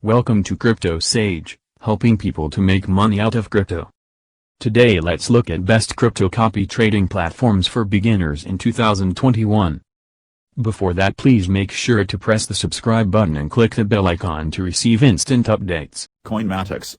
Welcome to Crypto Sage, helping people to make money out of crypto. Today let's look at best crypto copy trading platforms for beginners in 2021. Before that, please make sure to press the subscribe button and click the bell icon to receive instant updates. Coinmatics.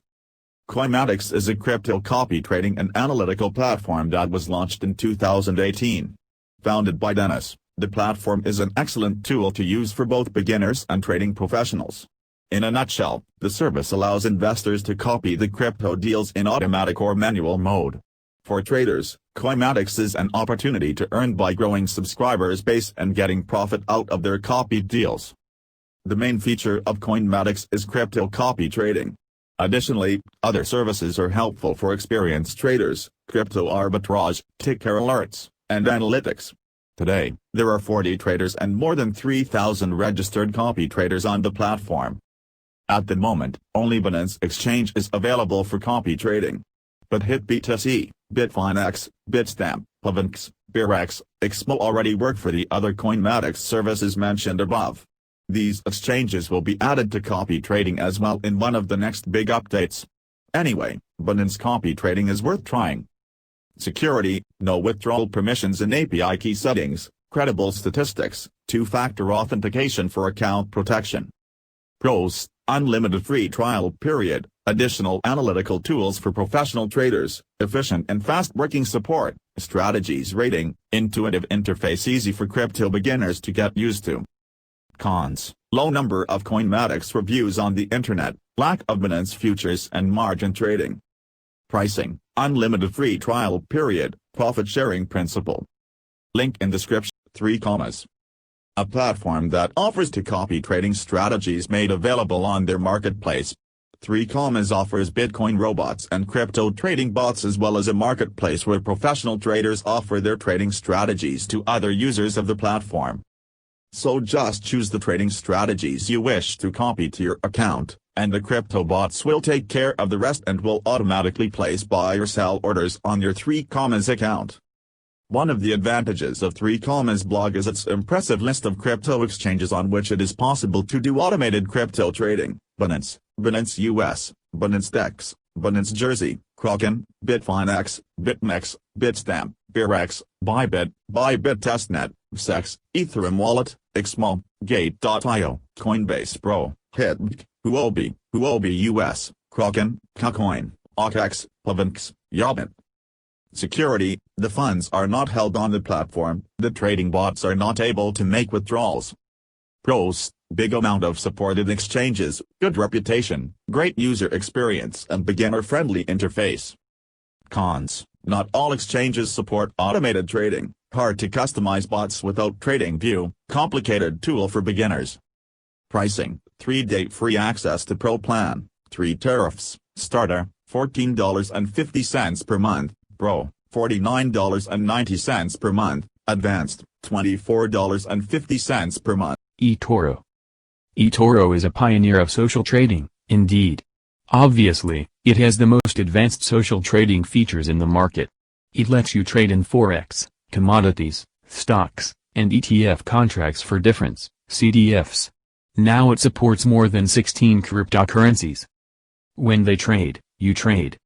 Coinmatics is a crypto copy trading and analytical platform that was launched in 2018. Founded by Dennis, the platform is an excellent tool to use for both beginners and trading professionals. In a nutshell, the service allows investors to copy the crypto deals in automatic or manual mode. For traders, Coinmatics is an opportunity to earn by growing subscribers base and getting profit out of their copied deals. The main feature of Coinmatics is crypto copy trading. Additionally, other services are helpful for experienced traders: crypto arbitrage, ticker alerts, and analytics. Today, there are 40 traders and more than 3,000 registered copy traders on the platform. At the moment, only Binance exchange is available for copy trading. But HitBTC, Bitfinex, Bitstamp, Poloniex, Bittrex, Exmo already work for the other Coinmatics services mentioned above. These exchanges will be added to copy trading as well in one of the next big updates. Anyway, Binance copy trading is worth trying. Security, no withdrawal permissions and API key settings, credible statistics, two-factor authentication for account protection. Pros: unlimited free trial period, additional analytical tools for professional traders, efficient and fast-working support, strategies rating, intuitive interface easy for crypto beginners to get used to. Cons: low number of Coinmatics reviews on the internet, lack of Binance futures and margin trading. Pricing: unlimited free trial period, profit-sharing principle. Link in description. Threecommas, a platform that offers to copy trading strategies made available on their marketplace. Threecommas offers Bitcoin robots and crypto trading bots as well as a marketplace where professional traders offer their trading strategies to other users of the platform. So just choose the trading strategies you wish to copy to your account, and the crypto bots will take care of the rest and will automatically place buy or sell orders on your Threecommas account. One of the advantages of Threecommas blog is its impressive list of crypto exchanges on which it is possible to do automated crypto trading: Binance, Binance US, Binance DEX, Binance Jersey, Kraken, Bitfinex, Bitmex, Bitstamp, Bittrex, Bybit, Bybit Testnet, Sex, Ethereum Wallet, Exmo, Gate.io, Coinbase Pro, HitBTC, Huobi US, Kraken, KuCoin, OKX, Poloniex, Yobit. Security: the funds are not held on the platform, the trading bots are not able to make withdrawals. Pros: big amount of supported exchanges, good reputation, great user experience and beginner-friendly interface. Cons: not all exchanges support automated trading, hard to customize bots without TradingView, complicated tool for beginners. Pricing: 3-day free access to Pro plan, 3 tariffs, starter, $14.50 per month, Pro, $49.90 per month, Advanced, $24.50 per month. Etoro. Etoro is a pioneer of social trading, indeed. Obviously, it has the most advanced social trading features in the market. It lets you trade in forex, commodities, stocks, and ETF contracts for difference, CDFs. Now it supports more than 16 cryptocurrencies. When they trade, you trade.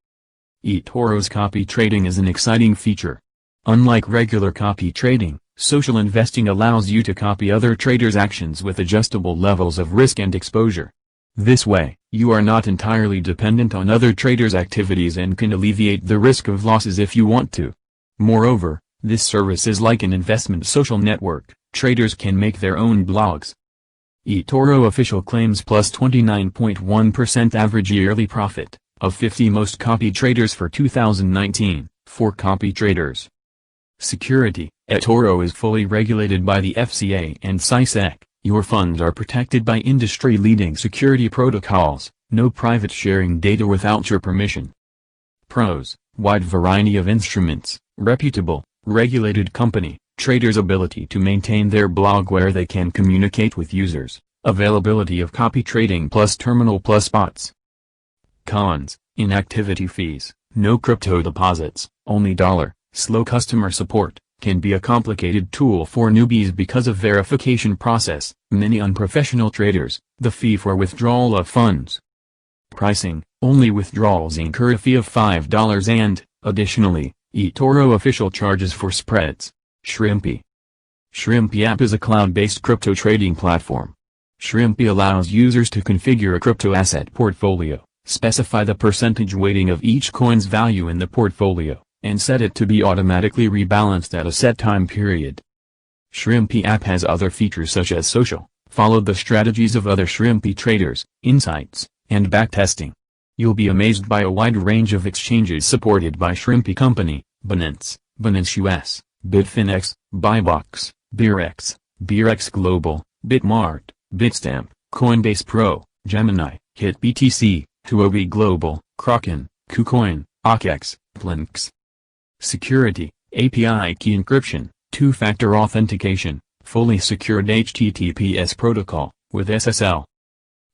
Etoro's copy trading is an exciting feature. Unlike regular copy trading, social investing allows you to copy other traders' actions with adjustable levels of risk and exposure. This way, you are not entirely dependent on other traders' activities and can alleviate the risk of losses if you want to. Moreover, this service is like an investment social network. Traders can make their own blogs. Etoro official claims plus 29.1% average yearly profit of 50 most copy traders for 2019, for copy traders. Security: Etoro is fully regulated by the FCA and SEC. Your funds are protected by industry-leading security protocols, no private sharing data without your permission. Pros: wide variety of instruments, reputable, regulated company, traders' ability to maintain their blog where they can communicate with users, availability of copy trading plus terminal plus bots. Cons: inactivity fees, no crypto deposits, only dollar, slow customer support, can be a complicated tool for newbies because of verification process. Many unprofessional traders, The fee for withdrawal of funds. Pricing: only withdrawals incur a fee of $5 and, additionally, Etoro official charges for spreads. Shrimpy. Shrimpy app is a cloud-based crypto trading platform. Shrimpy allows users to configure a crypto asset portfolio, specify the percentage weighting of each coin's value in the portfolio, and set it to be automatically rebalanced at a set time period. Shrimpy app has other features such as social, follow the strategies of other Shrimpy traders, insights, and backtesting. You'll be amazed by a wide range of exchanges supported by Shrimpy Company: Binance, Binance US, Bitfinex, Bittrex, Bittrex Global, Bitmart, Bitstamp, Coinbase Pro, Gemini, HitBTC, Huobi Global, Kraken, KuCoin, OKX, Poloniex. Security: API key encryption, two-factor authentication, fully secured HTTPS protocol, with SSL.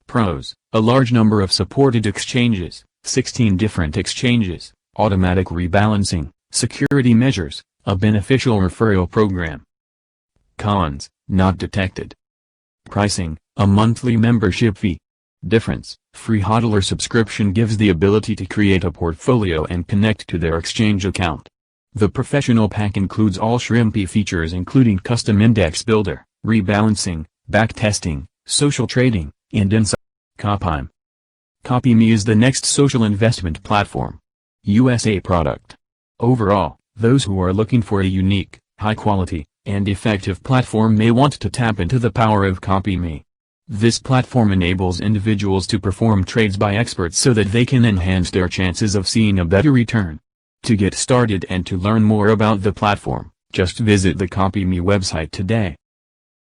Pros: a large number of supported exchanges, 16 different exchanges, automatic rebalancing, security measures, a beneficial referral program. Cons: not detected. Pricing: a monthly membership fee. Difference: free hodler subscription gives the ability to create a portfolio and connect to their exchange account. The professional pack includes all Shrimpy features including custom index builder, rebalancing, backtesting, social trading, and insight. CopyMe. CopyMe is the next social investment platform. USA product. Overall, those who are looking for a unique, high-quality, and effective platform may want to tap into the power of CopyMe. This platform enables individuals to perform trades by experts so that they can enhance their chances of seeing a better return. To get started and to learn more about the platform, just visit the CopyMe website today.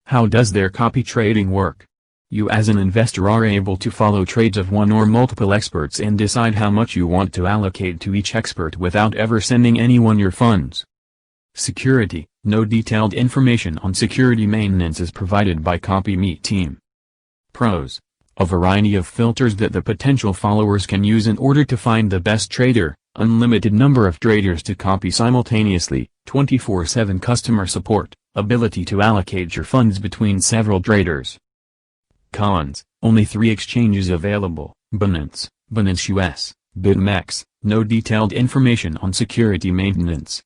How does their copy trading work? You as an investor are able to follow trades of one or multiple experts and decide how much you want to allocate to each expert without ever sending anyone your funds. Security: no detailed information on security maintenance is provided by CopyMe team. Pros: a variety of filters that the potential followers can use in order to find the best trader, unlimited number of traders to copy simultaneously, 24/7 customer support, ability to allocate your funds between several traders. Cons: only 3 exchanges available: Binance, Binance US, Bittrex. No detailed information on security maintenance.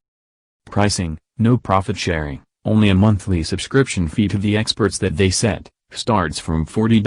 Pricing: no profit sharing, only a monthly subscription fee to the experts that they set, starts from $40.